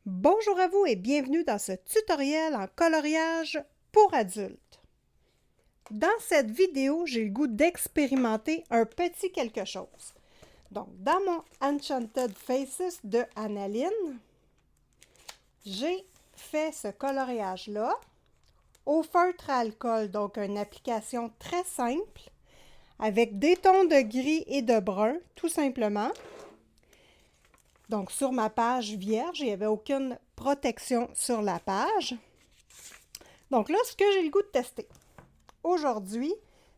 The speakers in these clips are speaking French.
Bonjour à vous et bienvenue dans ce tutoriel en coloriage pour adultes. Dans cette vidéo, j'ai le goût d'expérimenter un petit quelque chose. Donc, dans mon Enchanted Faces de Analine, j'ai fait ce coloriage-là au feutre à alcool, donc une application très simple, avec des tons de gris et de brun, tout simplement. Donc, sur ma page vierge, il n'y avait aucune protection sur la page. Donc là, ce que j'ai le goût de tester aujourd'hui,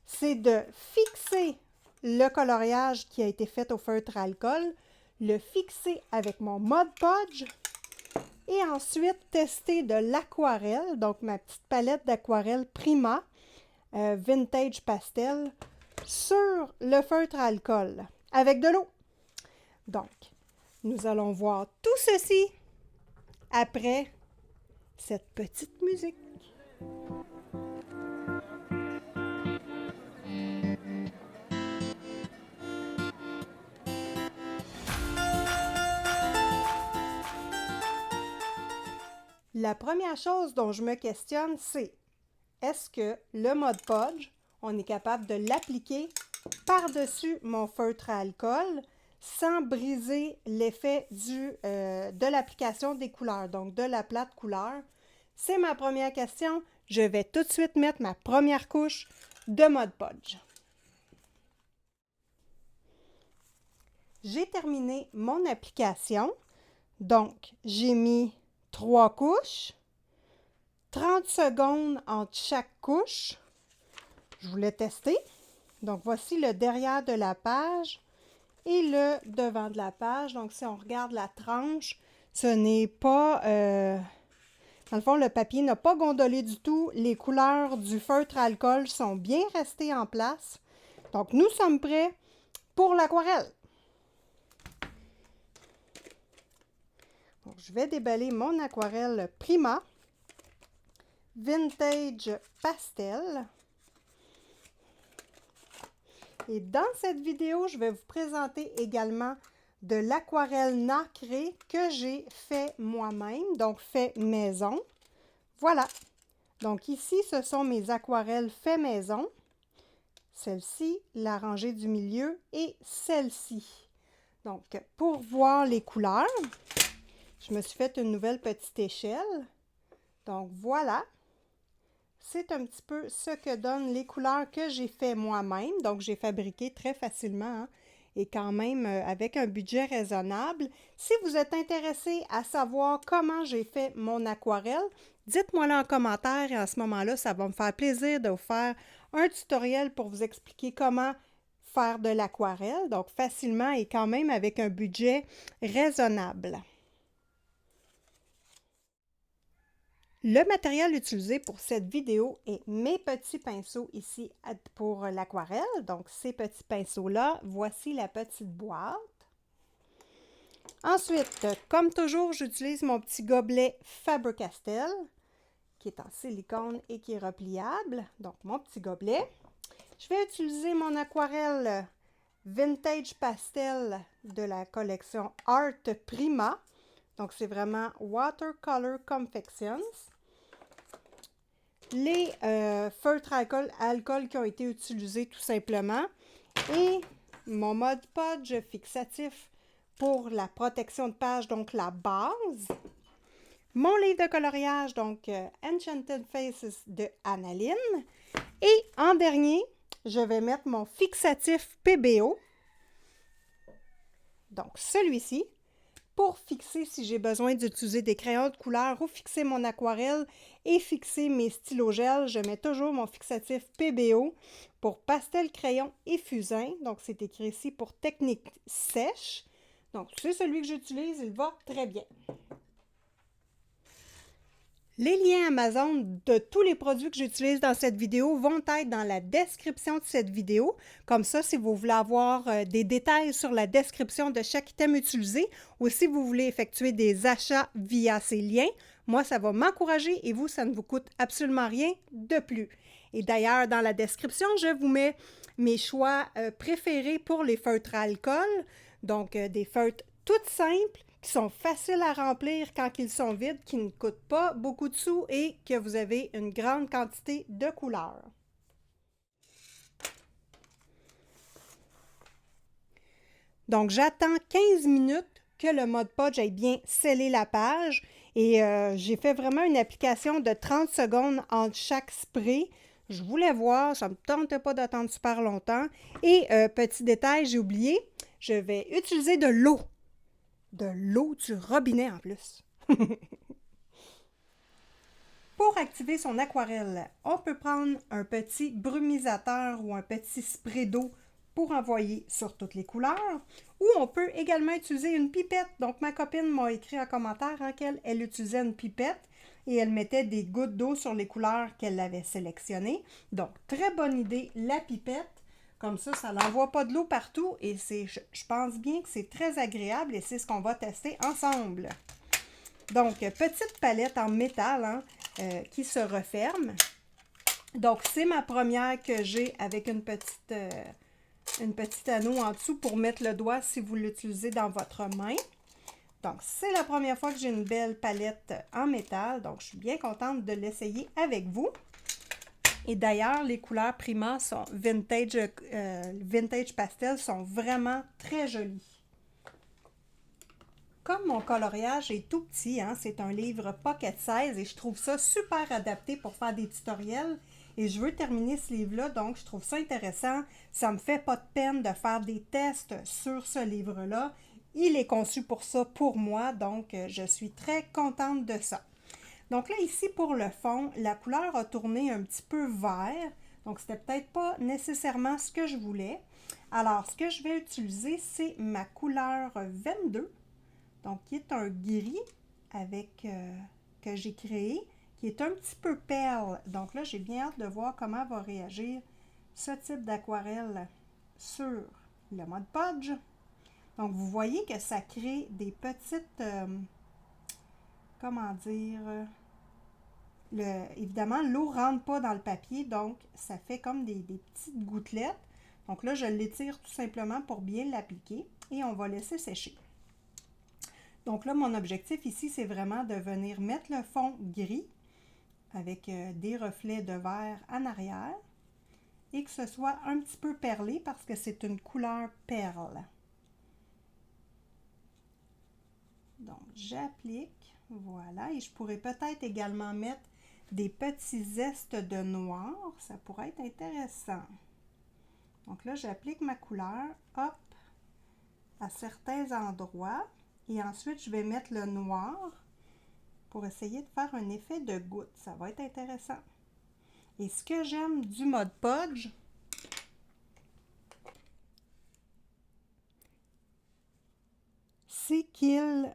c'est de fixer le coloriage qui a été fait au feutre à alcool, le fixer avec mon Mod Podge et ensuite tester de l'aquarelle, donc ma petite palette d'aquarelle Prima Vintage Pastel sur le feutre à alcool avec de l'eau. Donc, nous allons voir tout ceci après cette petite musique. La première chose dont je me questionne, c'est est-ce que le Mod Podge, on est capable de l'appliquer par-dessus mon feutre à alcool sans briser l'effet de l'application des couleurs, donc de la plate couleur? C'est ma première question. Je vais tout de suite mettre ma première couche de Mod Podge. J'ai terminé mon application. Donc, j'ai mis 3 couches, 30 secondes entre chaque couche. Je voulais tester. Donc, voici le derrière de la page et le devant de la page. Donc, si on regarde la tranche, ce n'est pas... dans le fond, le papier n'a pas gondolé du tout. Les couleurs du feutre à alcool sont bien restées en place. Donc, nous sommes prêts pour l'aquarelle. Je vais déballer mon aquarelle Prima Vintage Pastel. Et dans cette vidéo, je vais vous présenter également de l'aquarelle nacrée que j'ai fait moi-même, donc fait maison. Voilà. Donc ici, ce sont mes aquarelles fait maison. Celle-ci, la rangée du milieu et celle-ci. Donc, pour voir les couleurs, je me suis fait une nouvelle petite échelle. Donc, voilà. C'est un petit peu ce que donnent les couleurs que j'ai fait moi-même. Donc, j'ai fabriqué très facilement et quand même avec un budget raisonnable. Si vous êtes intéressé à savoir comment j'ai fait mon aquarelle, dites-moi là en commentaire et à ce moment-là, ça va me faire plaisir de vous faire un tutoriel pour vous expliquer comment faire de l'aquarelle, donc facilement et quand même avec un budget raisonnable. Le matériel utilisé pour cette vidéo est mes petits pinceaux ici pour l'aquarelle. Donc, ces petits pinceaux-là, voici la petite boîte. Ensuite, comme toujours, j'utilise mon petit gobelet Faber-Castell qui est en silicone et qui est repliable. Donc, mon petit gobelet. Je vais utiliser mon aquarelle Vintage Pastel de la collection Art Prima. Donc, c'est vraiment Watercolor Confections. Les feutres à alcool qui ont été utilisés tout simplement et mon Mod Podge fixatif pour la protection de page, donc la base. Mon livre de coloriage, donc Enchanted Faces de Analine. Et en dernier, je vais mettre mon fixatif PBO. Donc celui-ci. Pour fixer, si j'ai besoin d'utiliser des crayons de couleur ou fixer mon aquarelle et fixer mes stylos gel, je mets toujours mon fixatif PBO pour pastel, crayon et fusain. Donc, c'est écrit ici pour technique sèche. Donc, c'est celui que j'utilise, il va très bien. Les liens Amazon de tous les produits que j'utilise dans cette vidéo vont être dans la description de cette vidéo. Comme ça, si vous voulez avoir des détails sur la description de chaque item utilisé ou si vous voulez effectuer des achats via ces liens, moi, ça va m'encourager et vous, ça ne vous coûte absolument rien de plus. Et d'ailleurs, dans la description, je vous mets mes choix préférés pour les feutres à alcool. Donc, des feutres toutes simples qui sont faciles à remplir quand ils sont vides, qui ne coûtent pas beaucoup de sous et que vous avez une grande quantité de couleurs. Donc, j'attends 15 minutes que le Mod Podge ait bien scellé la page et j'ai fait vraiment une application de 30 secondes entre chaque spray. Je voulais voir, ça ne me tentait pas d'attendre super longtemps. Et petit détail, j'ai oublié, je vais utiliser de l'eau. De l'eau du robinet en plus. Pour activer son aquarelle, on peut prendre un petit brumisateur ou un petit spray d'eau pour envoyer sur toutes les couleurs, ou on peut également utiliser une pipette. Donc, ma copine m'a écrit en commentaire qu'elle utilisait une pipette et elle mettait des gouttes d'eau sur les couleurs qu'elle avait sélectionnées. Donc, très bonne idée, la pipette. Comme ça n'envoie pas de l'eau partout et je pense bien que c'est très agréable et c'est ce qu'on va tester ensemble. Donc, petite palette en métal qui se referme. Donc, c'est ma première que j'ai avec une petite anneau en dessous pour mettre le doigt si vous l'utilisez dans votre main. Donc, c'est la première fois que j'ai une belle palette en métal. Donc, je suis bien contente de l'essayer avec vous. Et d'ailleurs, les couleurs Prima sont vintage pastel sont vraiment très jolies. Comme mon coloriage est tout petit, c'est un livre pocket size et je trouve ça super adapté pour faire des tutoriels. Et je veux terminer ce livre-là, donc je trouve ça intéressant. Ça me fait pas de peine de faire des tests sur ce livre-là. Il est conçu pour ça, pour moi, donc je suis très contente de ça. Donc là, ici, pour le fond, la couleur a tourné un petit peu vert. Donc, c'était peut-être pas nécessairement ce que je voulais. Alors, ce que je vais utiliser, c'est ma couleur 22. Donc, qui est un gris que j'ai créé, qui est un petit peu perle. Donc là, j'ai bien hâte de voir comment va réagir ce type d'aquarelle sur le Mod Podge. Donc, vous voyez que ça crée des petites, comment dire, évidemment, l'eau ne rentre pas dans le papier, donc ça fait comme des petites gouttelettes. Donc là, je l'étire tout simplement pour bien l'appliquer et on va laisser sécher. Donc là, mon objectif ici, c'est vraiment de venir mettre le fond gris avec des reflets de verre en arrière et que ce soit un petit peu perlé parce que c'est une couleur perle. Donc, j'applique, voilà, et je pourrais peut-être également mettre des petits zestes de noir, ça pourrait être intéressant. Donc là, j'applique ma couleur, hop, à certains endroits. Et ensuite, je vais mettre le noir pour essayer de faire un effet de goutte. Ça va être intéressant. Et ce que j'aime du Mod Podge, c'est qu'il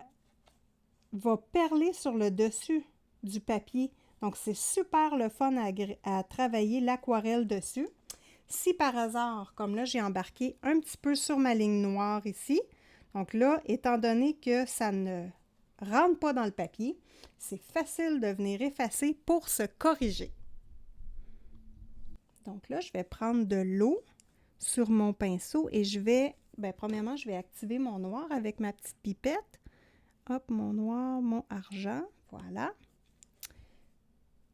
va perler sur le dessus du papier. Donc, c'est super le fun à travailler l'aquarelle dessus. Si par hasard, comme là, j'ai embarqué un petit peu sur ma ligne noire ici, donc là, étant donné que ça ne rentre pas dans le papier, c'est facile de venir effacer pour se corriger. Donc là, je vais prendre de l'eau sur mon pinceau et je vais, premièrement, je vais activer mon noir avec ma petite pipette. Hop, mon noir, mon argent, voilà.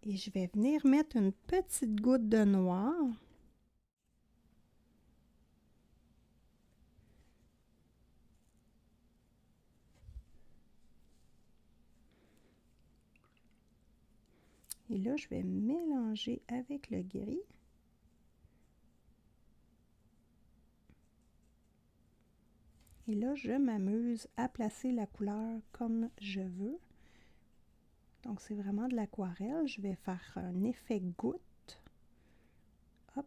Et je vais venir mettre une petite goutte de noir. Et là, je vais mélanger avec le gris. Et là, je m'amuse à placer la couleur comme je veux. Donc, c'est vraiment de l'aquarelle. Je vais faire un effet goutte. Hop.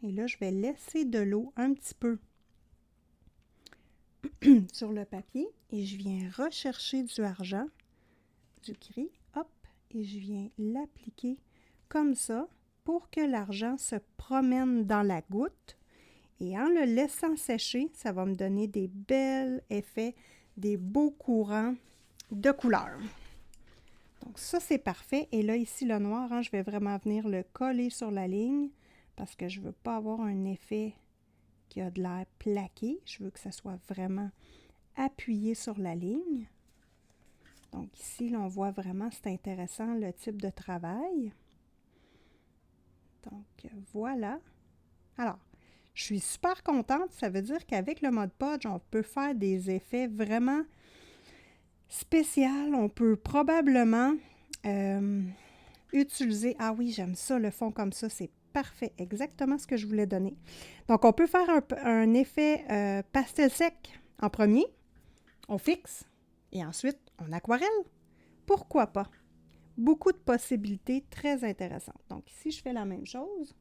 Et là, je vais laisser de l'eau un petit peu sur le papier. Et je viens rechercher du argent, du gris. Hop. Et je viens l'appliquer comme ça pour que l'argent se promène dans la goutte. Et en le laissant sécher, ça va me donner des bels effets, des beaux courants de couleurs. Donc ça, c'est parfait. Et là, ici, le noir, je vais vraiment venir le coller sur la ligne parce que je ne veux pas avoir un effet qui a de l'air plaqué. Je veux que ça soit vraiment appuyé sur la ligne. Donc ici, là, on voit vraiment, c'est intéressant le type de travail. Donc voilà. Alors, je suis super contente. Ça veut dire qu'avec le Mod Podge, on peut faire des effets vraiment spéciaux. On peut probablement utiliser... Ah oui, j'aime ça, le fond comme ça. C'est parfait. Exactement ce que je voulais donner. Donc, on peut faire un effet pastel sec en premier. On fixe. Et ensuite, on aquarelle. Pourquoi pas? Beaucoup de possibilités très intéressantes. Donc, ici, je fais la même chose.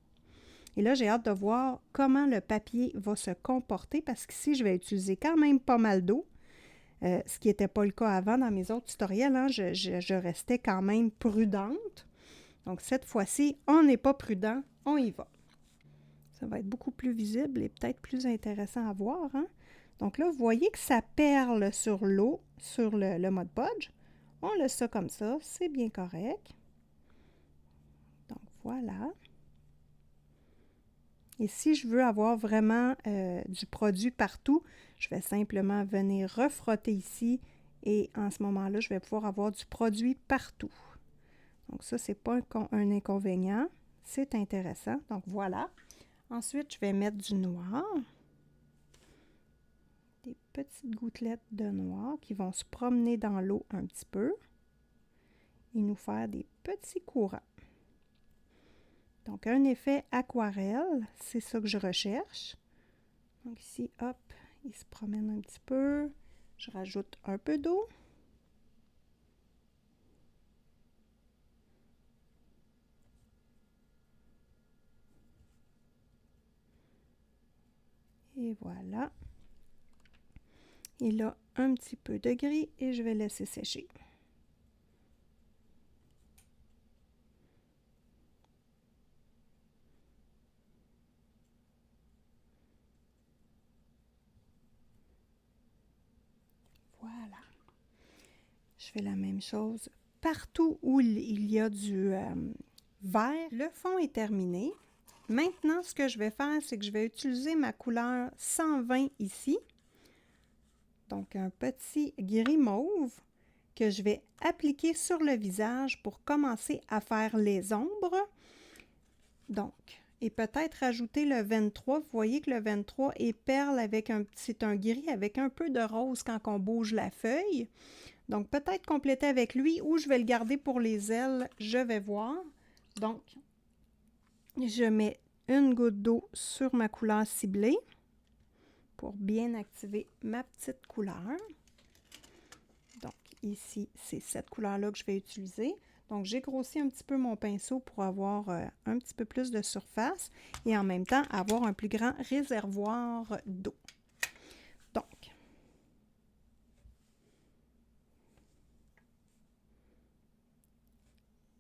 Et là, j'ai hâte de voir comment le papier va se comporter parce qu'ici, je vais utiliser quand même pas mal d'eau. Ce qui n'était pas le cas avant dans mes autres tutoriels. Hein, je restais quand même prudente. Donc, cette fois-ci, on n'est pas prudent, on y va. Ça va être beaucoup plus visible et peut-être plus intéressant à voir. Hein? Donc là, vous voyez que ça perle sur l'eau, sur le Mod Podge. On laisse ça comme ça, c'est bien correct. Donc, voilà. Et si je veux avoir vraiment du produit partout, je vais simplement venir refrotter ici et en ce moment-là, je vais pouvoir avoir du produit partout. Donc ça, c'est pas un inconvénient. C'est intéressant. Donc voilà. Ensuite, je vais mettre du noir. Des petites gouttelettes de noir qui vont se promener dans l'eau un petit peu et nous faire des petits courants. Donc, un effet aquarelle, c'est ça que je recherche. Donc ici, hop, il se promène un petit peu. Je rajoute un peu d'eau. Et voilà. Et là, un petit peu de gris et je vais laisser sécher. Voilà. Je fais la même chose partout où il y a du vert. Le fond est terminé. Maintenant, ce que je vais faire, c'est que je vais utiliser ma couleur 120 ici. Donc, un petit gris mauve que je vais appliquer sur le visage pour commencer à faire les ombres. Donc, et peut-être rajouter le 23. Vous voyez que le 23 est perle avec c'est un gris avec un peu de rose quand on bouge la feuille. Donc, peut-être compléter avec lui ou je vais le garder pour les ailes, je vais voir. Donc, je mets une goutte d'eau sur ma couleur ciblée pour bien activer ma petite couleur. Donc, ici, c'est cette couleur-là que je vais utiliser. Donc, j'ai grossi un petit peu mon pinceau pour avoir un petit peu plus de surface et en même temps avoir un plus grand réservoir d'eau. Donc,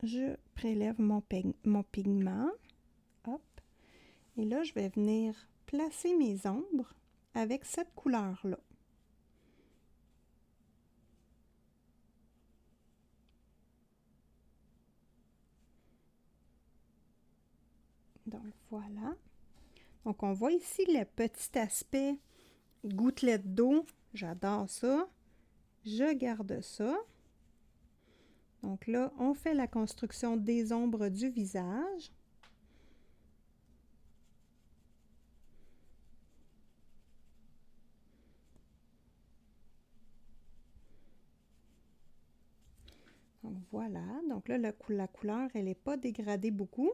je prélève mon pigment. Hop. Et là, je vais venir placer mes ombres avec cette couleur-là. Donc, voilà. Donc, on voit ici le petit aspect gouttelette d'eau. J'adore ça. Je garde ça. Donc là, on fait la construction des ombres du visage. Donc voilà. Donc là, la couleur, elle n'est pas dégradée beaucoup.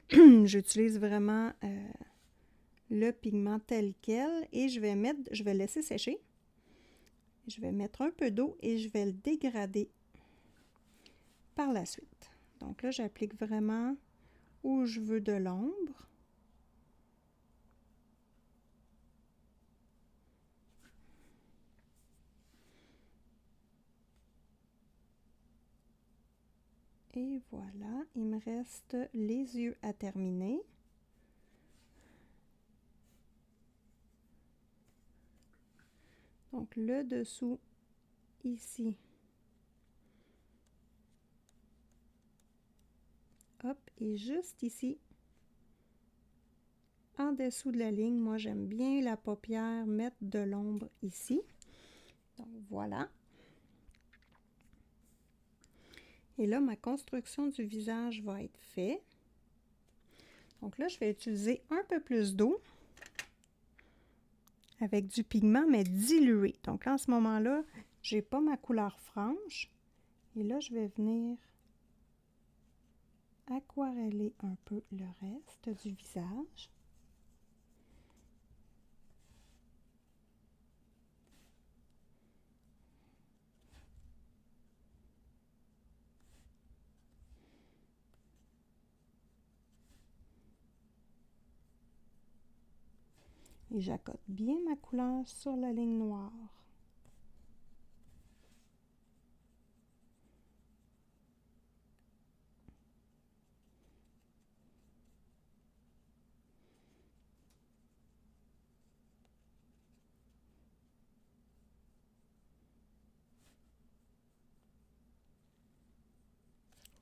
J'utilise vraiment le pigment tel quel et je vais laisser sécher. Je vais mettre un peu d'eau et je vais le dégrader par la suite. Donc là, j'applique vraiment où je veux de l'ombre. Et voilà, il me reste les yeux à terminer. Donc le dessous ici. Hop, et juste ici, en dessous de la ligne, moi j'aime bien la paupière, mettre de l'ombre ici. Donc voilà. Et là, ma construction du visage va être faite. Donc là, je vais utiliser un peu plus d'eau avec du pigment, mais dilué. Donc là, en ce moment-là, je n'ai pas ma couleur franche. Et là, je vais venir aquareller un peu le reste du visage. Et j'accote bien ma couleur sur la ligne noire.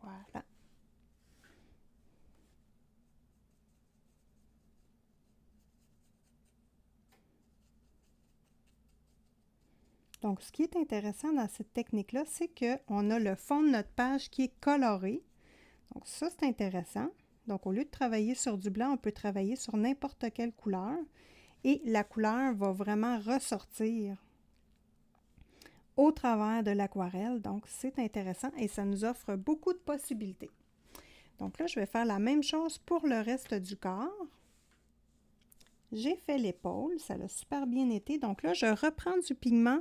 Voilà. Donc, ce qui est intéressant dans cette technique-là, c'est qu'on a le fond de notre page qui est coloré. Donc, ça, c'est intéressant. Donc, au lieu de travailler sur du blanc, on peut travailler sur n'importe quelle couleur. Et la couleur va vraiment ressortir au travers de l'aquarelle. Donc, c'est intéressant et ça nous offre beaucoup de possibilités. Donc là, je vais faire la même chose pour le reste du corps. J'ai fait l'épaule, ça l'a super bien été. Donc là, je reprends du pigment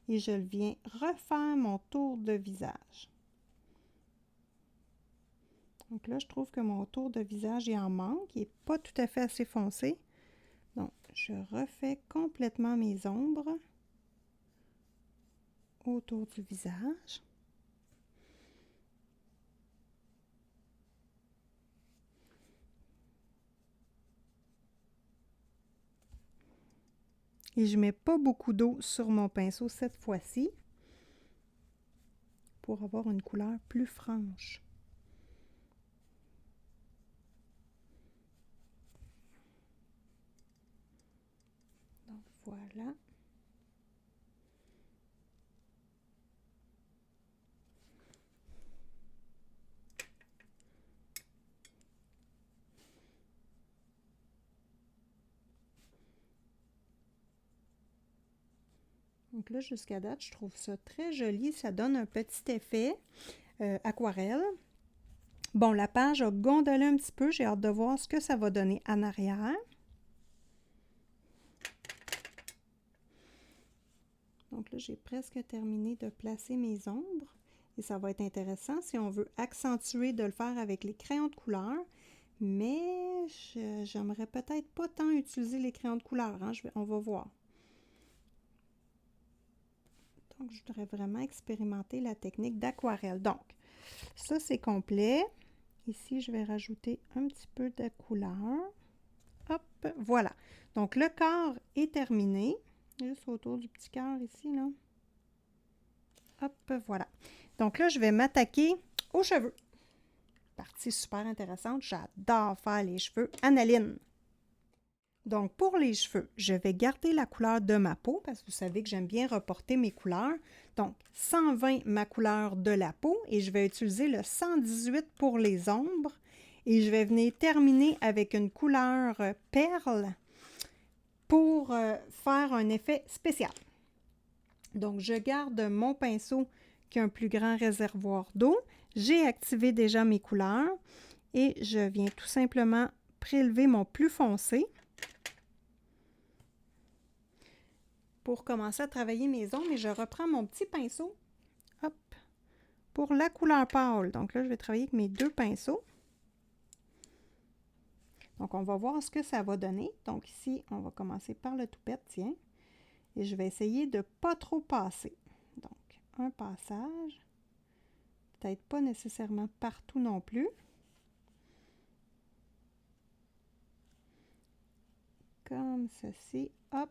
et je viens refaire mon tour de visage. Donc là, je trouve que mon tour de visage, il en manque, il n'est pas tout à fait assez foncé. Donc, je refais complètement mes ombres autour du visage. Et je ne mets pas beaucoup d'eau sur mon pinceau cette fois-ci pour avoir une couleur plus franche. Donc voilà. Donc là, jusqu'à date, je trouve ça très joli. Ça donne un petit effet aquarelle. Bon, la page a gondolé un petit peu. J'ai hâte de voir ce que ça va donner en arrière. Donc là, j'ai presque terminé de placer mes ombres. Et ça va être intéressant si on veut accentuer de le faire avec les crayons de couleur. Mais j'aimerais peut-être pas tant utiliser les crayons de couleur. Hein? On va voir. Donc, je voudrais vraiment expérimenter la technique d'aquarelle. Donc, ça, c'est complet. Ici, je vais rajouter un petit peu de couleur. Hop, voilà. Donc, le corps est terminé. Juste autour du petit cœur ici, là. Hop, voilà. Donc là, je vais m'attaquer aux cheveux. Partie super intéressante. J'adore faire les cheveux Analine. Donc, pour les cheveux, je vais garder la couleur de ma peau parce que vous savez que j'aime bien reporter mes couleurs. Donc, 120 ma couleur de la peau et je vais utiliser le 118 pour les ombres. Et je vais venir terminer avec une couleur perle pour faire un effet spécial. Donc, je garde mon pinceau qui a un plus grand réservoir d'eau. J'ai activé déjà mes couleurs et je viens tout simplement prélever mon plus foncé pour commencer à travailler mes ombres. Et je reprends mon petit pinceau, hop, pour la couleur pâle. Donc là, je vais travailler avec mes deux pinceaux. Donc, on va voir ce que ça va donner. Donc ici, on va commencer par le toupette, tiens. Et je vais essayer de ne pas trop passer. Donc, un passage. Peut-être pas nécessairement partout non plus. Comme ceci, hop.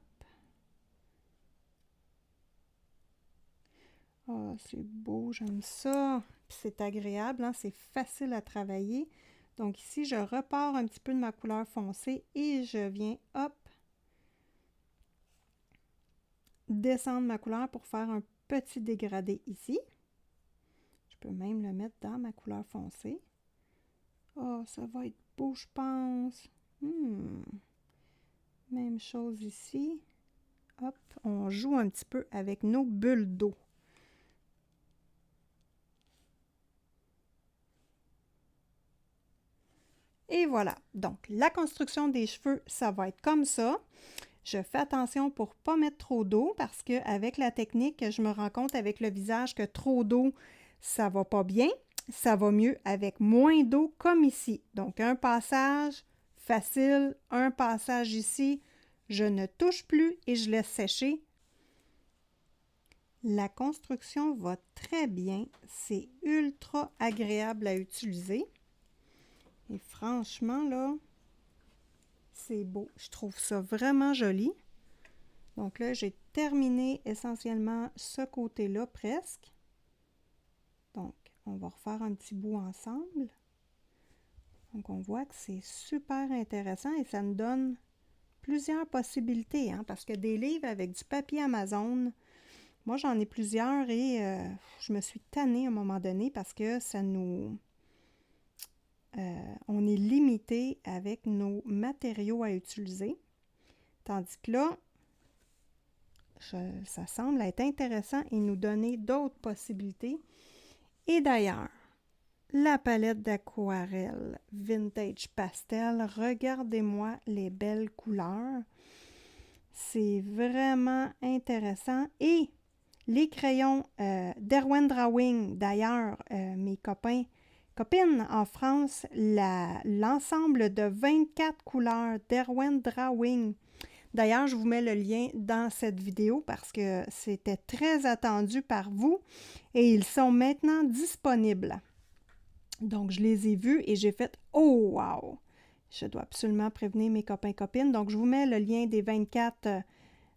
Oh, c'est beau, j'aime ça. Puis c'est agréable, hein? C'est facile à travailler. Donc ici, je repars un petit peu de ma couleur foncée et je viens, hop, descendre ma couleur pour faire un petit dégradé ici. Je peux même le mettre dans ma couleur foncée. Oh, ça va être beau, je pense. Même chose ici. Hop, on joue un petit peu avec nos bulles d'eau. Et voilà. Donc, la construction des cheveux, ça va être comme ça. Je fais attention pour ne pas mettre trop d'eau parce qu'avec la technique, je me rends compte avec le visage que trop d'eau, ça va pas bien. Ça va mieux avec moins d'eau comme ici. Donc, un passage facile, un passage ici. Je ne touche plus et je laisse sécher. La construction va très bien. C'est ultra agréable à utiliser. Et franchement, là, c'est beau. Je trouve ça vraiment joli. Donc là, j'ai terminé essentiellement ce côté-là presque. Donc, on va refaire un petit bout ensemble. Donc, on voit que c'est super intéressant et ça nous donne plusieurs possibilités, hein, parce que des livres avec du papier Amazon, moi, j'en ai plusieurs et je me suis tannée à un moment donné parce que ça nous... on est limité avec nos matériaux à utiliser. Tandis que là, ça semble être intéressant et nous donner d'autres possibilités. Et d'ailleurs, la palette d'aquarelle Vintage Pastel, regardez-moi les belles couleurs. C'est vraiment intéressant. Et les crayons d'Erwan Drawing, d'ailleurs, mes copines en France, l'ensemble de 24 couleurs d'Erwan Drawing. D'ailleurs, je vous mets le lien dans cette vidéo parce que c'était très attendu par vous et ils sont maintenant disponibles. Donc, je les ai vus et j'ai fait « Oh, wow! » Je dois absolument prévenir mes copains-copines. Donc, je vous mets le lien des 24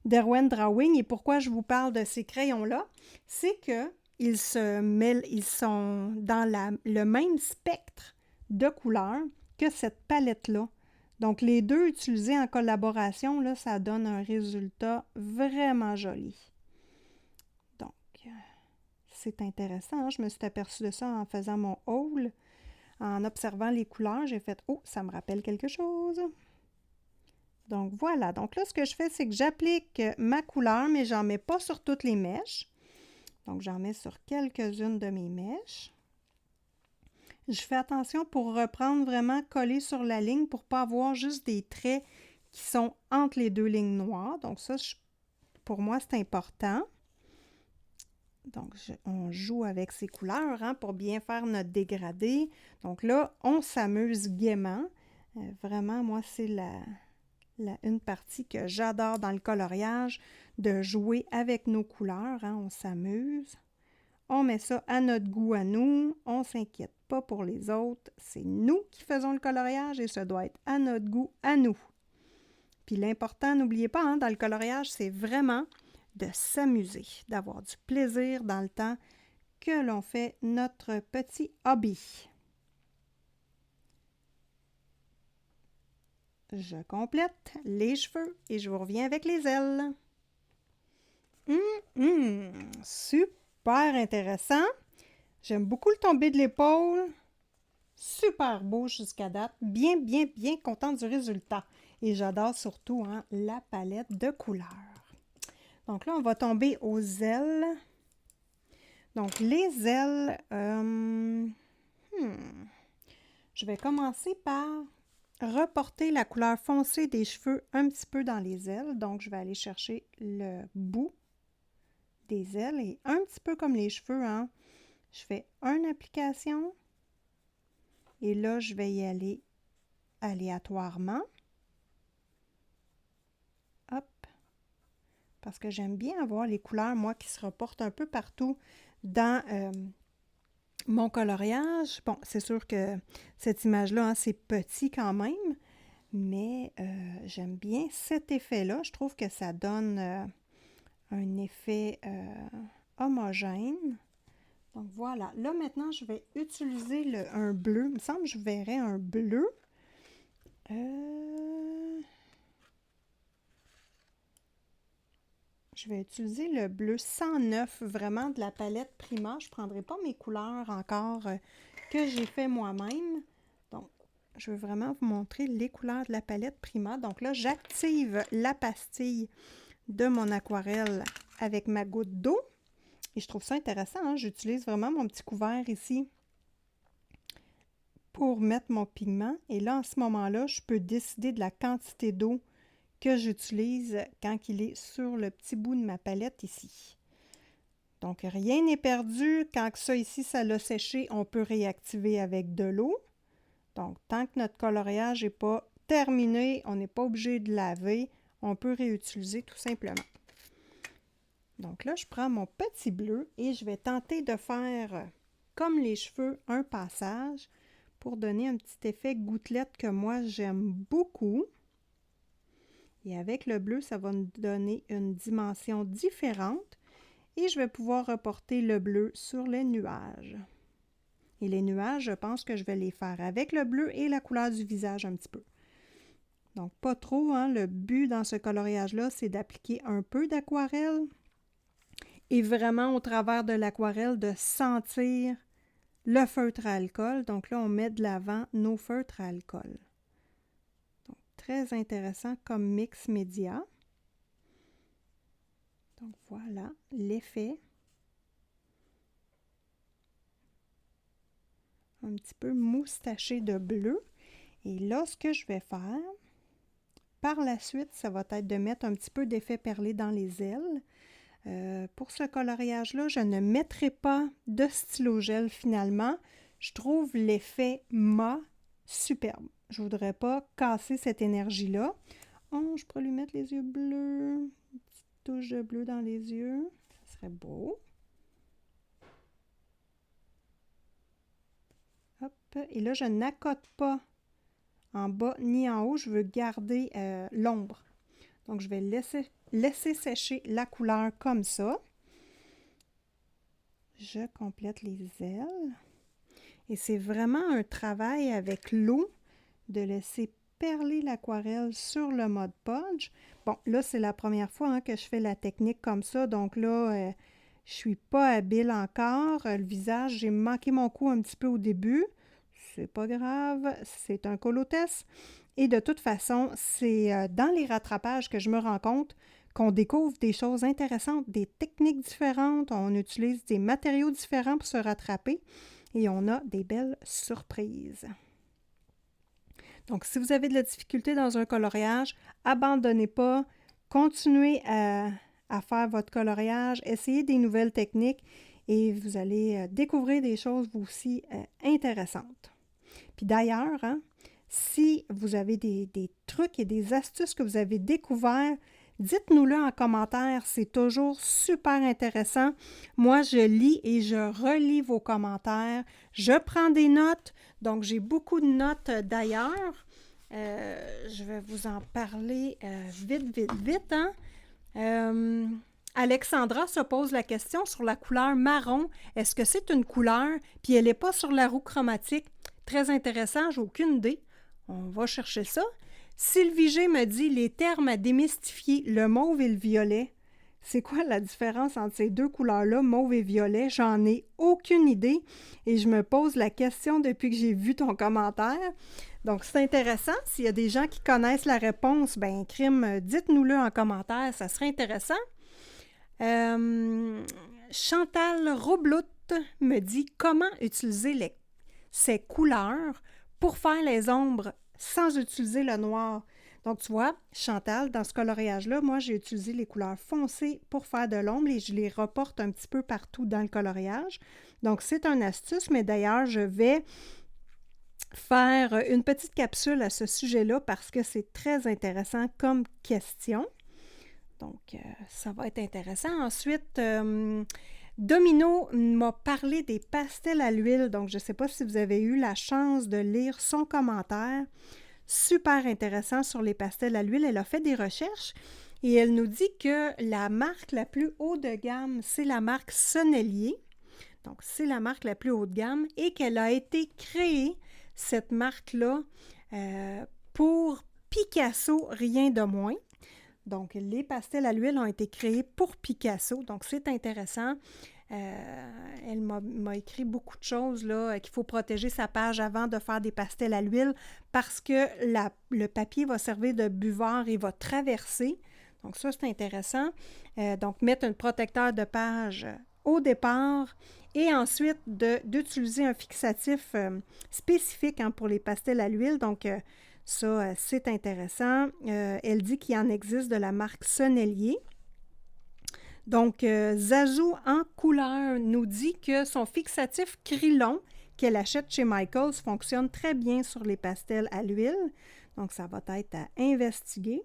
d'Erwan Drawing. Et pourquoi je vous parle de ces crayons-là? C'est qu'ils sont dans le même spectre de couleurs que cette palette-là. Donc, les deux utilisés en collaboration, là, ça donne un résultat vraiment joli. Donc, c'est intéressant. Hein? Je me suis aperçue de ça en faisant mon haul. En observant les couleurs, j'ai fait « Oh, ça me rappelle quelque chose! » Donc, voilà. Donc là, ce que je fais, c'est que j'applique ma couleur, mais j'en mets pas sur toutes les mèches. Donc, j'en mets sur quelques-unes de mes mèches. Je fais attention pour reprendre vraiment collé sur la ligne pour ne pas avoir juste des traits qui sont entre les deux lignes noires. Donc ça, pour moi, c'est important. Donc, on joue avec ces couleurs hein, pour bien faire notre dégradé. Donc là, on s'amuse gaiement. Vraiment, moi, c'est une partie que j'adore dans le coloriage, de jouer avec nos couleurs. Hein, on s'amuse. On met ça à notre goût à nous. On ne s'inquiète pas pour les autres. C'est nous qui faisons le coloriage et ça doit être à notre goût à nous. Puis l'important, n'oubliez pas, hein, dans le coloriage, c'est vraiment de s'amuser, d'avoir du plaisir dans le temps que l'on fait notre petit hobby. Je complète les cheveux et je vous reviens avec les ailes. Super intéressant. J'aime beaucoup le tombé de l'épaule. Super beau jusqu'à date. Bien, bien, bien contente du résultat. Et j'adore surtout hein, la palette de couleurs. Donc là, on va tomber aux ailes. Donc les ailes, je vais commencer par reporter la couleur foncée des cheveux un petit peu dans les ailes. Donc je vais aller chercher le bout des ailes et un petit peu comme les cheveux, hein, je fais une application et là, je vais y aller aléatoirement. Hop! Parce que j'aime bien avoir les couleurs, moi, qui se reportent un peu partout dans mon coloriage. Bon, c'est sûr que cette image-là, hein, c'est petit quand même, mais j'aime bien cet effet-là. Je trouve que ça donne un effet homogène. Donc voilà. Là, maintenant, je vais utiliser un bleu. Il me semble que je verrais un bleu. je vais utiliser le bleu 109, vraiment de la palette Prima. Je ne prendrai pas mes couleurs encore que j'ai fait moi-même. Donc, je veux vraiment vous montrer les couleurs de la palette Prima. Donc là, j'active la pastille de mon aquarelle avec ma goutte d'eau. Et je trouve ça intéressant, hein? J'utilise vraiment mon petit couvert ici pour mettre mon pigment. Et là, en ce moment-là, je peux décider de la quantité d'eau que j'utilise quand il est sur le petit bout de ma palette ici. Donc, rien n'est perdu. Quand ça ici, ça l'a séché, on peut réactiver avec de l'eau. Donc, tant que notre coloriage n'est pas terminé, on n'est pas obligé de laver, on peut réutiliser tout simplement. Donc là, je prends mon petit bleu et je vais tenter de faire, comme les cheveux, un passage pour donner un petit effet gouttelette que moi, j'aime beaucoup. Et avec le bleu, ça va nous donner une dimension différente. Et je vais pouvoir reporter le bleu sur les nuages. Et les nuages, je pense que je vais les faire avec le bleu et la couleur du visage un petit peu. Donc, pas trop, hein. Le but dans ce coloriage-là, c'est d'appliquer un peu d'aquarelle. Et vraiment, au travers de l'aquarelle, de sentir le feutre à alcool. Donc là, on met de l'avant nos feutres à alcool. Donc, très intéressant comme mix média. Donc voilà l'effet. Un petit peu moustaché de bleu. Et là, ce que je vais faire, par la suite, ça va être de mettre un petit peu d'effet perlé dans les ailes. Pour ce coloriage-là, je ne mettrai pas de stylo gel finalement. Je trouve l'effet mat superbe. Je ne voudrais pas casser cette énergie-là. Oh, je pourrais lui mettre les yeux bleus. Une petite touche de bleu dans les yeux. Ça serait beau. Hop. Et là, je n'accote pas en bas ni en haut. Je veux garder l'ombre. Donc, je vais laisser sécher la couleur comme ça. Je complète les ailes. Et c'est vraiment un travail avec l'eau de laisser perler l'aquarelle sur le mode podge. Bon, là, c'est la première fois hein, que je fais la technique comme ça. Donc là, je ne suis pas habile encore. Le visage, j'ai manqué mon coup un petit peu au début. C'est pas grave, c'est un colotest. Et de toute façon, c'est dans les rattrapages que je me rends compte qu'on découvre des choses intéressantes, des techniques différentes, on utilise des matériaux différents pour se rattraper et on a des belles surprises. Donc, si vous avez de la difficulté dans un coloriage, abandonnez pas, continuez à faire votre coloriage, essayez des nouvelles techniques et vous allez découvrir des choses vous aussi intéressantes. Puis d'ailleurs, hein, si vous avez des trucs et des astuces que vous avez découverts, dites-nous-le en commentaire, c'est toujours super intéressant. Moi, je lis et je relis vos commentaires. Je prends des notes, donc j'ai beaucoup de notes d'ailleurs. Je vais vous en parler vite. Hein? Alexandra se pose la question sur la couleur marron. Est-ce que c'est une couleur? Puis elle n'est pas sur la roue chromatique. Très intéressant, j'ai aucune idée. On va chercher ça. Sylvie G me dit les termes à démystifier, le mauve et le violet. C'est quoi la différence entre ces deux couleurs-là, mauve et violet? J'en ai aucune idée et je me pose la question depuis que j'ai vu ton commentaire. Donc, c'est intéressant. S'il y a des gens qui connaissent la réponse, ben crime, dites-nous-le en commentaire, ça serait intéressant. Chantal Roblout me dit comment utiliser ces couleurs pour faire les ombres sans utiliser le noir. Donc, tu vois, Chantal, dans ce coloriage-là, moi, j'ai utilisé les couleurs foncées pour faire de l'ombre et je les reporte un petit peu partout dans le coloriage. Donc, c'est une astuce, mais d'ailleurs, je vais faire une petite capsule à ce sujet-là parce que c'est très intéressant comme question. Donc, ça va être intéressant. Ensuite, Domino m'a parlé des pastels à l'huile, donc je ne sais pas si vous avez eu la chance de lire son commentaire. Super intéressant sur les pastels à l'huile. Elle a fait des recherches et elle nous dit que la marque la plus haut de gamme, c'est la marque Sennelier. Donc, c'est la marque la plus haut de gamme et qu'elle a été créée, cette marque-là, pour Picasso, rien de moins. Donc, les pastels à l'huile ont été créés pour Picasso, donc c'est intéressant. Elle m'a écrit beaucoup de choses là, qu'il faut protéger sa page avant de faire des pastels à l'huile parce que le papier va servir de buvard et va traverser. Donc ça, c'est intéressant. Donc, mettre un protecteur de page au départ et ensuite d'utiliser un fixatif spécifique pour les pastels à l'huile. Donc, ça, c'est intéressant. Elle dit qu'il en existe de la marque Sennelier. Donc, Zazou en couleur nous dit que son fixatif Krylon qu'elle achète chez Michaels fonctionne très bien sur les pastels à l'huile. Donc, ça va être à investiguer.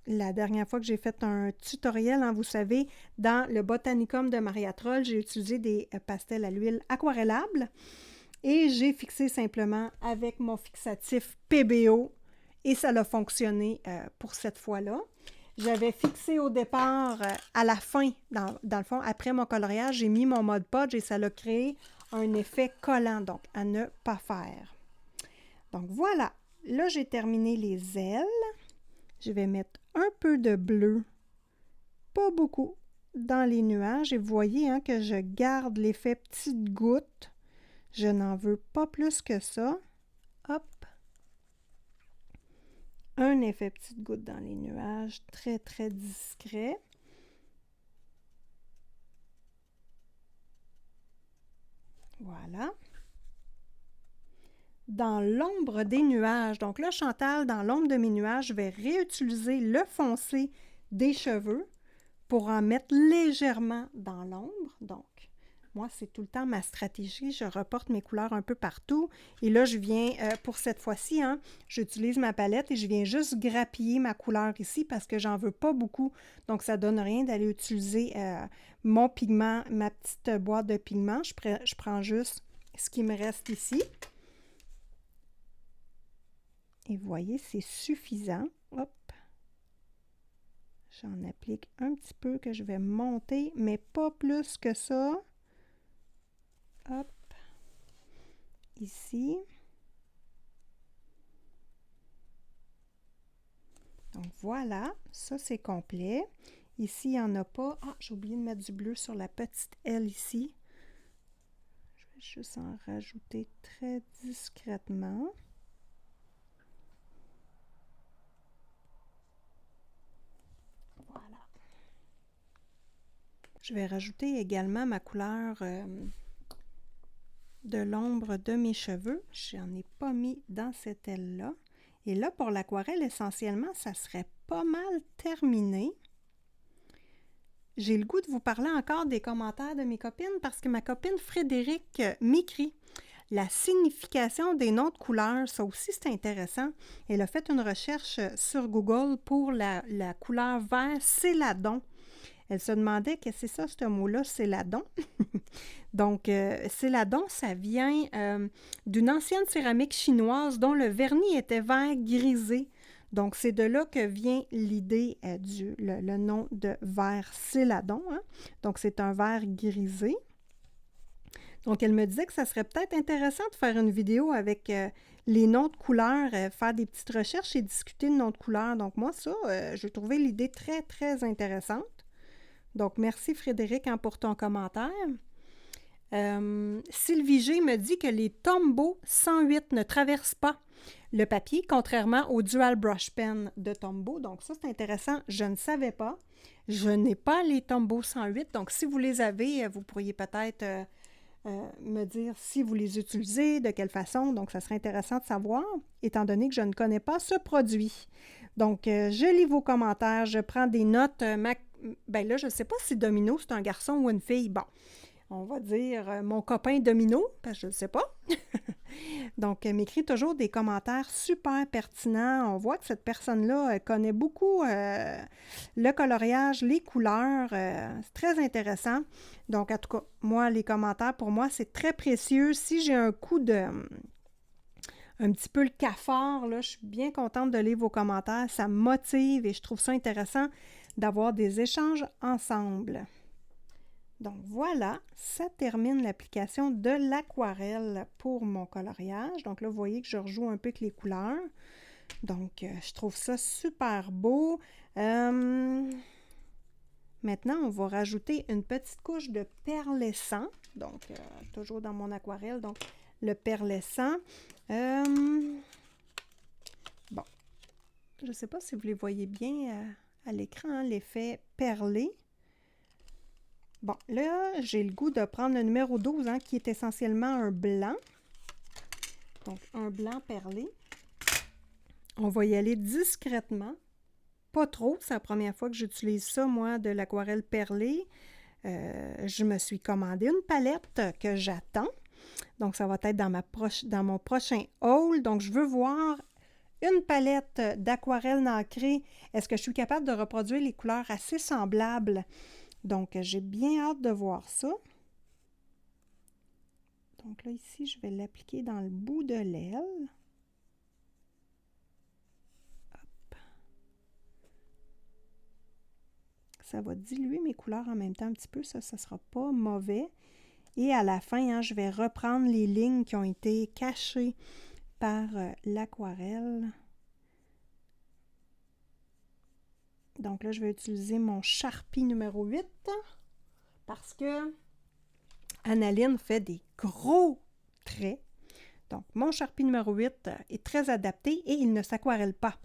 La dernière fois que j'ai fait un tutoriel, vous savez, dans le Botanicum de Maria Troll, j'ai utilisé des pastels à l'huile aquarellables et j'ai fixé simplement avec mon fixatif PBO et ça a fonctionné pour cette fois-là. J'avais fixé au départ, à la fin, dans le fond, après mon coloriage, j'ai mis mon Mod Podge et ça a créé un effet collant, donc à ne pas faire. Donc voilà, là j'ai terminé les ailes. Je vais mettre un peu de bleu, pas beaucoup, dans les nuages. Et vous voyez que je garde l'effet petite goutte. Je n'en veux pas plus que ça. Hop. Un effet petite goutte dans les nuages, très, très discret. Voilà. Dans l'ombre des nuages, donc là, Chantal, dans l'ombre de mes nuages, je vais réutiliser le foncé des cheveux pour en mettre légèrement dans l'ombre. Donc, moi, c'est tout le temps ma stratégie. Je reporte mes couleurs un peu partout. Et là, je viens, pour cette fois-ci, j'utilise ma palette et je viens juste grappiller ma couleur ici parce que j'en veux pas beaucoup. Donc, ça donne rien d'aller utiliser mon pigment, ma petite boîte de pigments. Je prends juste ce qui me reste ici. Et vous voyez, c'est suffisant. Hop. J'en applique un petit peu que je vais monter, mais pas plus que ça. Hop. Ici. Donc voilà, ça c'est complet. Ici, il n'y en a pas. Ah, j'ai oublié de mettre du bleu sur la petite aile ici. Je vais juste en rajouter très discrètement. Voilà. Je vais rajouter également ma couleur de l'ombre de mes cheveux. Je n'en ai pas mis dans cette aile-là. Et là, pour l'aquarelle, essentiellement, ça serait pas mal terminé. J'ai le goût de vous parler encore des commentaires de mes copines parce que ma copine Frédéric m'écrit la signification des noms de couleurs. Ça aussi, c'est intéressant. Elle a fait une recherche sur Google pour la couleur vert céladon. Elle se demandait qu'est-ce que c'est ça, ce mot-là, céladon. Donc, céladon, ça vient d'une ancienne céramique chinoise dont le vernis était vert grisé. Donc, c'est de là que vient l'idée le nom de vert céladon. Donc, c'est un vert grisé. Donc, elle me disait que ça serait peut-être intéressant de faire une vidéo avec les noms de couleurs, faire des petites recherches et discuter de noms de couleurs. Donc, moi, ça, j'ai trouvé l'idée très, très intéressante. Donc, merci Frédéric pour ton commentaire. Sylvie G me dit que les Tombow 108 ne traversent pas le papier, contrairement au Dual Brush Pen de Tombow. Donc, ça, c'est intéressant. Je ne savais pas. Je n'ai pas les Tombow 108. Donc, si vous les avez, vous pourriez peut-être me dire si vous les utilisez, de quelle façon. Donc, ça serait intéressant de savoir, étant donné que je ne connais pas ce produit. Donc, je lis vos commentaires, je prends des notes. Ben là, je ne sais pas si Domino, c'est un garçon ou une fille. Bon, on va dire mon copain Domino, parce que je ne sais pas. Donc, elle m'écrit toujours des commentaires super pertinents. On voit que cette personne-là connaît beaucoup le coloriage, les couleurs. C'est très intéressant. Donc, en tout cas, moi, les commentaires, pour moi, c'est très précieux. Si j'ai un coup de... un petit peu le cafard, là, je suis bien contente de lire vos commentaires. Ça me motive et je trouve ça intéressant d'avoir des échanges ensemble. Donc voilà, ça termine l'application de l'aquarelle pour mon coloriage. Donc là, vous voyez que je rejoue un peu avec les couleurs. Donc, je trouve ça super beau. Maintenant, on va rajouter une petite couche de pearlescent. Donc, toujours dans mon aquarelle, donc le pearlescent. Bon, je ne sais pas si vous les voyez bien à l'écran, hein, l'effet perlé. Bon, là, j'ai le goût de prendre le numéro 12, hein, qui est essentiellement un blanc. Donc, un blanc perlé. On va y aller discrètement. Pas trop, c'est la première fois que j'utilise ça, moi, de l'aquarelle perlée. Je me suis commandé une palette que j'attends. Donc, ça va être dans mon prochain haul. Donc, je veux voir une palette d'aquarelle nacrée. Est-ce que je suis capable de reproduire les couleurs assez semblables? Donc, j'ai bien hâte de voir ça. Donc là, ici, je vais l'appliquer dans le bout de l'aile. Hop. Ça va diluer mes couleurs en même temps un petit peu. Ça ne sera pas mauvais. Et à la fin, hein, je vais reprendre les lignes qui ont été cachées par l'aquarelle. Donc là, je vais utiliser mon Sharpie numéro 8 parce que Annaline fait des gros traits. Donc, mon Sharpie numéro 8 est très adapté et il ne s'aquarelle pas.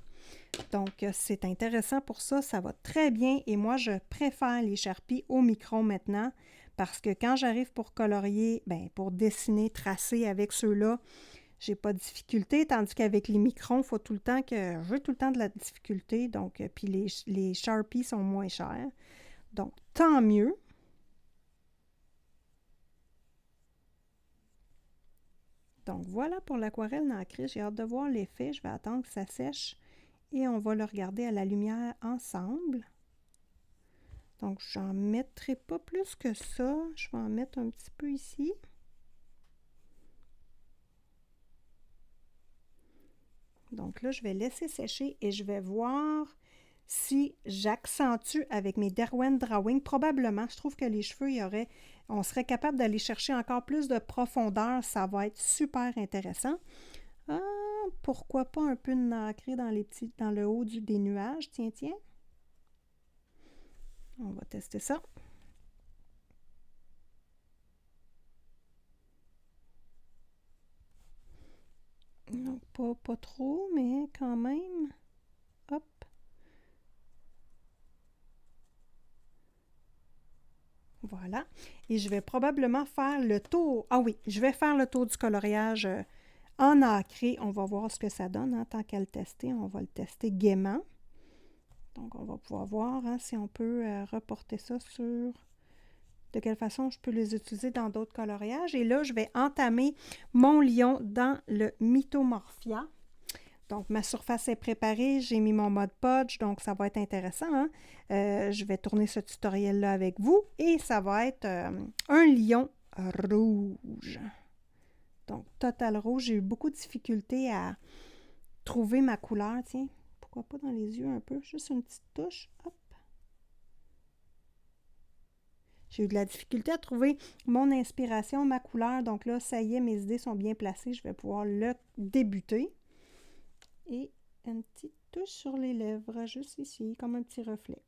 Donc, c'est intéressant pour ça. Ça va très bien et moi, je préfère les Sharpies au micron maintenant parce que quand j'arrive pour colorier, bien, pour dessiner, tracer avec ceux-là, j'ai pas de difficulté, tandis qu'avec les microns, il faut tout le temps que j'ai tout le temps de la difficulté. Donc, puis les Sharpies sont moins chers. Donc, tant mieux. Donc, voilà pour l'aquarelle nacrée. J'ai hâte de voir l'effet. Je vais attendre que ça sèche et on va le regarder à la lumière ensemble. Donc, j'en mettrai pas plus que ça. Je vais en mettre un petit peu ici. Donc là, je vais laisser sécher et je vais voir si j'accentue avec mes Derwent Drawing. Probablement, je trouve que les cheveux, on serait capable d'aller chercher encore plus de profondeur. Ça va être super intéressant. Ah, pourquoi pas un peu de nacré dans le haut des nuages? Tiens, tiens. On va tester ça. Donc, pas trop, mais quand même. Hop. Voilà. Et je vais probablement faire le tour. Ah oui, je vais faire le tour du coloriage en nacré. On va voir ce que ça donne. Hein, tant qu'à le tester, on va le tester gaiement. Donc, on va pouvoir voir hein, si on peut reporter ça sur... De quelle façon je peux les utiliser dans d'autres coloriages. Et là, je vais entamer mon lion dans le Mythomorphia. Donc, ma surface est préparée. J'ai mis mon mode Podge, donc ça va être intéressant. Hein? Je vais tourner ce tutoriel-là avec vous. Et ça va être un lion rouge. Donc, total rouge. J'ai eu beaucoup de difficultés à trouver ma couleur. Tiens, pourquoi pas dans les yeux un peu? Juste une petite touche. Hop. J'ai eu de la difficulté à trouver mon inspiration, ma couleur. Donc là, ça y est, mes idées sont bien placées. Je vais pouvoir le débuter. Et une petite touche sur les lèvres, juste ici, comme un petit reflet.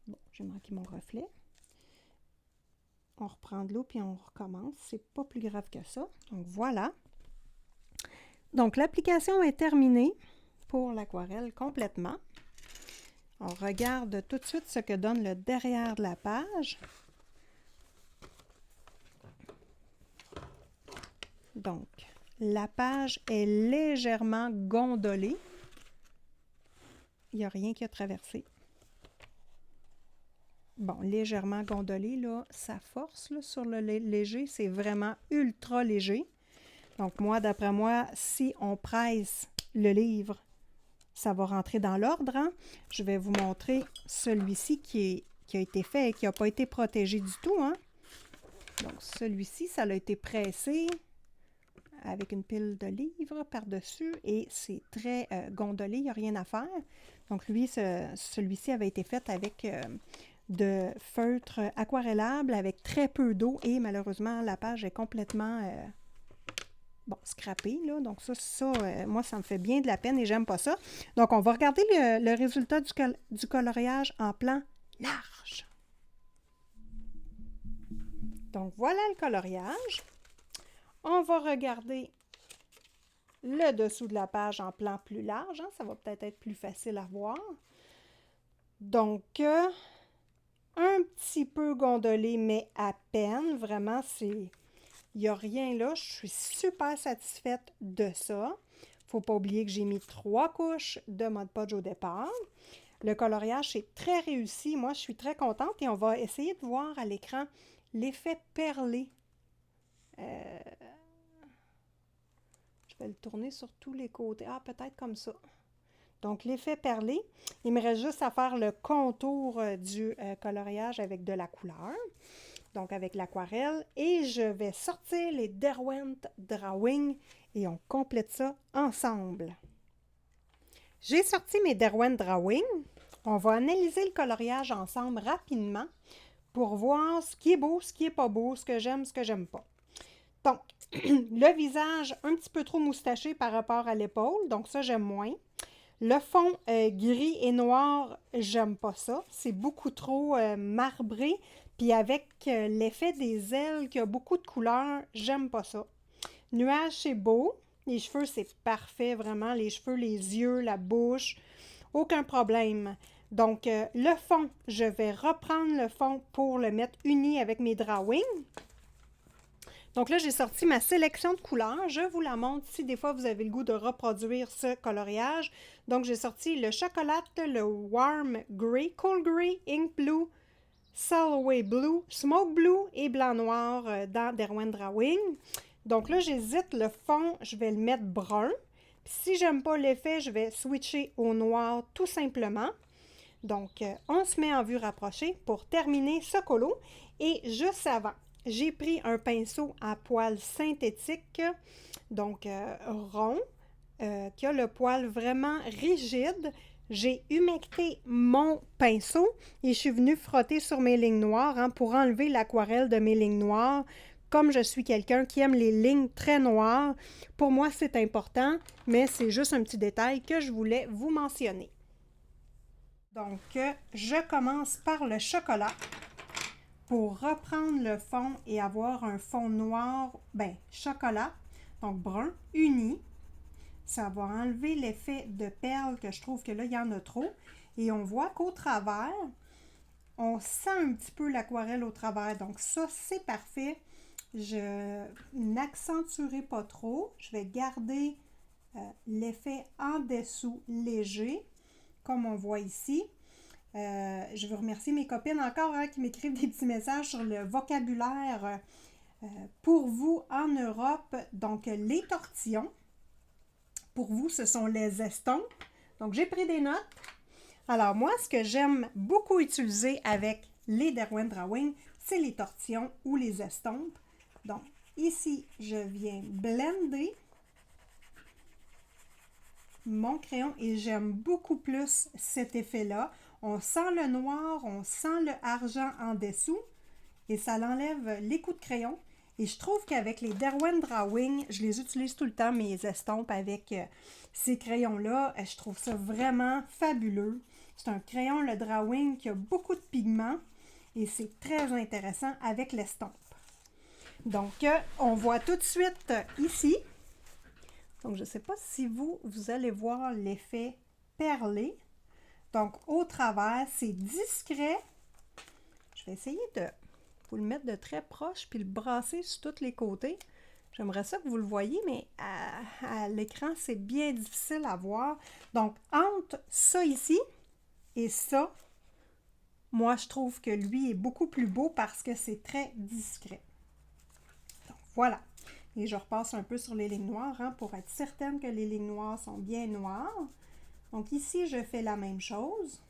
Bon, j'ai manqué mon reflet. On reprend de l'eau, puis on recommence. C'est pas plus grave que ça. Donc voilà. Donc l'application est terminée pour l'aquarelle complètement. On regarde tout de suite ce que donne le derrière de la page. Donc, la page est légèrement gondolée. Il n'y a rien qui a traversé. Bon, légèrement gondolée, là, ça force là, sur le léger. C'est vraiment ultra léger. Donc, moi, d'après moi, si on presse le livre, ça va rentrer dans l'ordre. Hein? Je vais vous montrer celui-ci qui a été fait et qui n'a pas été protégé du tout. Hein? Donc, celui-ci, ça a été pressé avec une pile de livres par-dessus et c'est très gondolé, il n'y a rien à faire. Donc, celui-ci avait été fait avec de feutre aquarellable avec très peu d'eau et malheureusement, la page est complètement bon, scrappé, là. Donc moi, ça me fait bien de la peine et j'aime pas ça. Donc, on va regarder le résultat du coloriage en plan large. Donc, voilà le coloriage. On va regarder le dessous de la page en plan plus large. Hein? Ça va peut-être être plus facile à voir. Donc, un petit peu gondolé, mais à peine. Vraiment, il n'y a rien là. Je suis super satisfaite de ça. Il ne faut pas oublier que j'ai mis 3 couches de Mod Podge au départ. Le coloriage est très réussi. Moi, je suis très contente et on va essayer de voir à l'écran l'effet perlé. Je vais le tourner sur tous les côtés. Ah, peut-être comme ça. Donc, l'effet perlé, il me reste juste à faire le contour du coloriage avec de la couleur, donc avec l'aquarelle. Et je vais sortir les Derwent Drawing et on complète ça ensemble. J'ai sorti mes Derwent Drawing. On va analyser le coloriage ensemble rapidement pour voir ce qui est beau, ce qui n'est pas beau, ce que j'aime pas. Donc, le visage un petit peu trop moustaché par rapport à l'épaule, donc ça, j'aime moins. Le fond gris et noir, j'aime pas ça. C'est beaucoup trop marbré. Puis avec l'effet des ailes qui a beaucoup de couleurs, j'aime pas ça. Nuage, c'est beau. Les cheveux, c'est parfait, vraiment. Les cheveux, les yeux, la bouche, aucun problème. Donc, le fond, je vais reprendre le fond pour le mettre uni avec mes drawings. Donc là, j'ai sorti ma sélection de couleurs. Je vous la montre si des fois vous avez le goût de reproduire ce coloriage. Donc, j'ai sorti le chocolat, le Warm Grey, Cool Grey, Ink Blue, Solway Blue, Smoke Blue et Blanc Noir dans Derwent Drawing. Donc là, j'hésite. Le fond, je vais le mettre brun. Puis si j'aime pas l'effet, je vais switcher au noir tout simplement. Donc, on se met en vue rapprochée pour terminer ce colo. Et juste avant, j'ai pris un pinceau à poil synthétique, donc rond, qui a le poil vraiment rigide. J'ai humecté mon pinceau et je suis venue frotter sur mes lignes noires pour enlever l'aquarelle de mes lignes noires. Comme je suis quelqu'un qui aime les lignes très noires, pour moi c'est important, mais c'est juste un petit détail que je voulais vous mentionner. Donc, je commence par le chocolat. Pour reprendre le fond et avoir un fond noir, chocolat, donc brun, uni, ça va enlever l'effet de perles que je trouve que là, il y en a trop. Et on voit qu'au travers, on sent un petit peu l'aquarelle au travers. Donc ça, c'est parfait. Je n'accentuerai pas trop. Je vais garder l'effet en dessous léger, comme on voit ici. Je veux remercier mes copines encore qui m'écrivent des petits messages sur le vocabulaire pour vous en Europe. Donc, les tortillons, pour vous, ce sont les estompes. Donc, j'ai pris des notes. Alors, moi, ce que j'aime beaucoup utiliser avec les Derwent Drawing, c'est les tortillons ou les estompes. Donc, ici, je viens blender mon crayon et j'aime beaucoup plus cet effet-là. On sent le noir, on sent le argent en dessous et ça l'enlève les coups de crayon. Et je trouve qu'avec les Derwent Drawing, je les utilise tout le temps, mes estompes avec ces crayons-là. Je trouve ça vraiment fabuleux. C'est un crayon, le Drawing, qui a beaucoup de pigments et c'est très intéressant avec l'estompe. Donc, on voit tout de suite ici. Donc, je ne sais pas si vous allez voir l'effet perlé. Donc, au travers, c'est discret. Je vais essayer de vous le mettre de très proche puis le brasser sur tous les côtés. J'aimerais ça que vous le voyez, mais à l'écran, c'est bien difficile à voir. Donc, entre ça ici et ça, moi, je trouve que lui est beaucoup plus beau parce que c'est très discret. Donc, voilà. Et je repasse un peu sur les lignes noires pour être certaine que les lignes noires sont bien noires. Donc ici, je fais la même chose.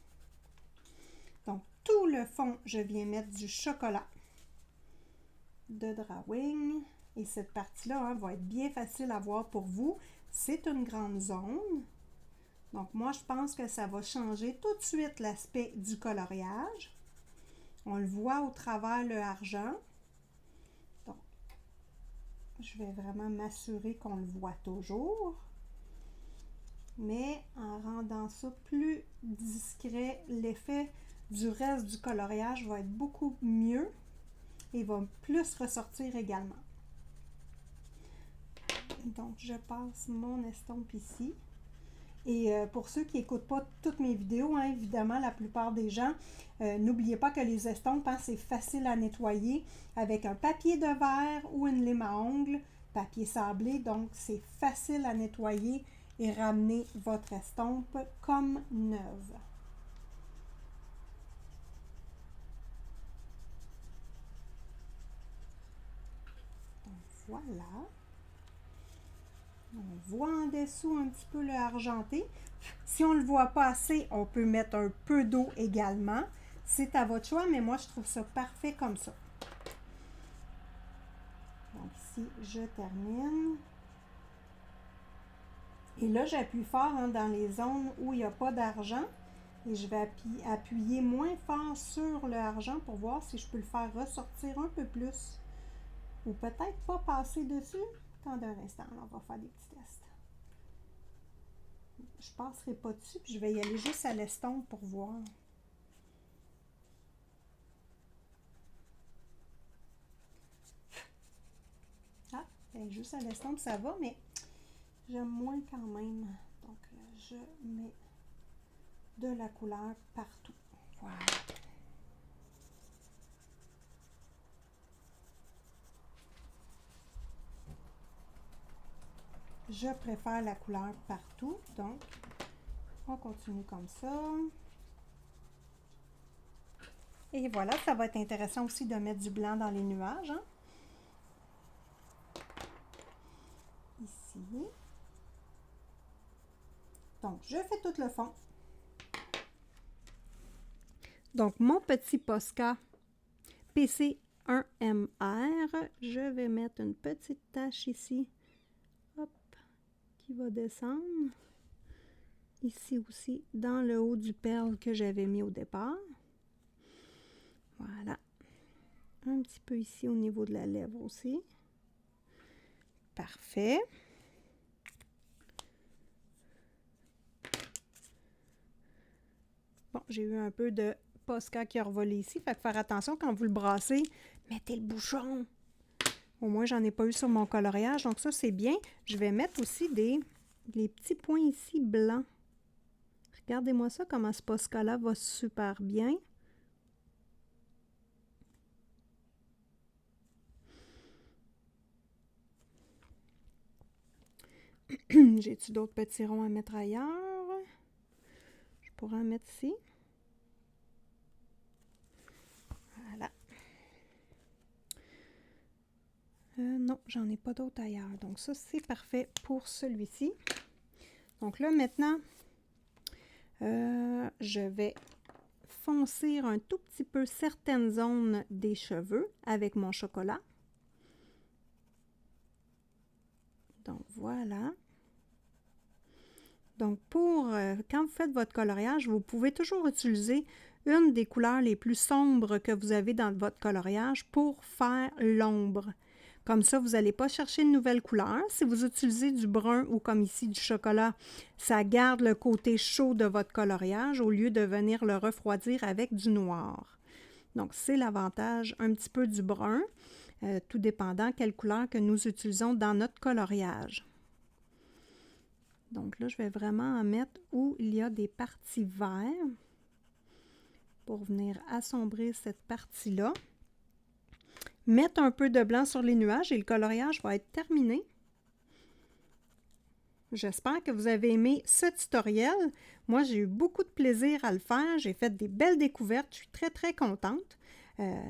Donc tout le fond, je viens mettre du chocolat de Drawing. Et cette partie-là va être bien facile à voir pour vous. C'est une grande zone. Donc moi, je pense que ça va changer tout de suite l'aspect du coloriage. On le voit au travers le argent. Donc, je vais vraiment m'assurer qu'on le voit toujours. Mais en rendant ça plus discret, l'effet du reste du coloriage va être beaucoup mieux et va plus ressortir également. Donc, je passe mon estompe ici. Et pour ceux qui n'écoutent pas toutes mes vidéos, hein, évidemment, la plupart des gens, n'oubliez pas que les estompes, hein, c'est facile à nettoyer avec un papier de verre ou une lime à ongles, papier sablé. Donc, c'est facile à nettoyer et ramener votre estompe comme neuve. Donc, voilà. On voit en dessous un petit peu le argenté. Si on ne le voit pas assez, on peut mettre un peu d'eau également. C'est à votre choix, mais moi, je trouve ça parfait comme ça. Donc ici, je termine. Et là, j'appuie fort hein, dans les zones où il n'y a pas d'argent. Et je vais appuyer moins fort sur le argent pour voir si je peux le faire ressortir un peu plus. Ou peut-être pas passer dessus. Attendez un instant, là, on va faire des petits tests. Je ne passerai pas dessus, puis je vais y aller juste à l'estompe pour voir. Ah, ben juste à l'estompe, ça va, mais j'aime moins quand même. Donc, je mets de la couleur partout. Voilà. Je préfère la couleur partout, donc on continue comme ça. Et voilà, ça va être intéressant aussi de mettre du blanc dans les nuages. Hein? Ici. Donc, je fais tout le fond. Donc, mon petit Posca PC1MR, je vais mettre une petite tache ici. Hop, qui va descendre. Ici aussi, dans le haut du perle que j'avais mis au départ. Voilà. Un petit peu ici au niveau de la lèvre aussi. Parfait. Bon, j'ai eu un peu de Posca qui a revolé ici. Fait que faire attention quand vous le brassez, mettez le bouchon. Au moins, j'en ai pas eu sur mon coloriage. Donc ça, c'est bien. Je vais mettre aussi les petits points ici blancs. Regardez-moi ça, comment ce Posca-là va super bien. J'ai-tu d'autres petits ronds à mettre ailleurs? Je pourrais en mettre ici. Voilà. Non, j'en ai pas d'autres ailleurs. Donc ça, c'est parfait pour celui-ci. Donc là, maintenant, je vais foncer un tout petit peu certaines zones des cheveux avec mon chocolat. Donc voilà. Donc pour quand vous faites votre coloriage, vous pouvez toujours utiliser une des couleurs les plus sombres que vous avez dans votre coloriage pour faire l'ombre. Comme ça, vous n'allez pas chercher une nouvelle couleur. Si vous utilisez du brun ou comme ici du chocolat, ça garde le côté chaud de votre coloriage au lieu de venir le refroidir avec du noir. Donc, c'est l'avantage un petit peu du brun, tout dépendant quelle couleur que nous utilisons dans notre coloriage. Donc là, je vais vraiment en mettre où il y a des parties vertes pour venir assombrir cette partie-là. Mettre un peu de blanc sur les nuages et le coloriage va être terminé. J'espère que vous avez aimé ce tutoriel. Moi, j'ai eu beaucoup de plaisir à le faire. J'ai fait des belles découvertes. Je suis très, très contente.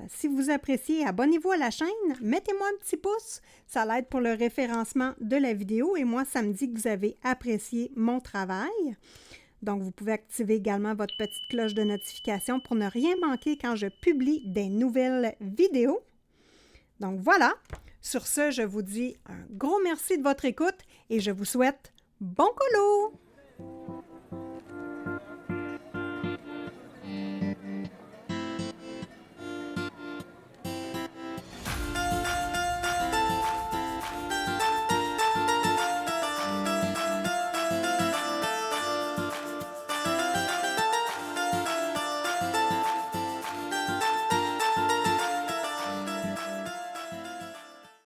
Si vous appréciez, abonnez-vous à la chaîne. Mettez-moi un petit pouce. Ça l'aide pour le référencement de la vidéo. Et moi, ça me dit que vous avez apprécié mon travail. Donc, vous pouvez activer également votre petite cloche de notification pour ne rien manquer quand je publie des nouvelles vidéos. Donc voilà, sur ce, je vous dis un gros merci de votre écoute et je vous souhaite bon colo!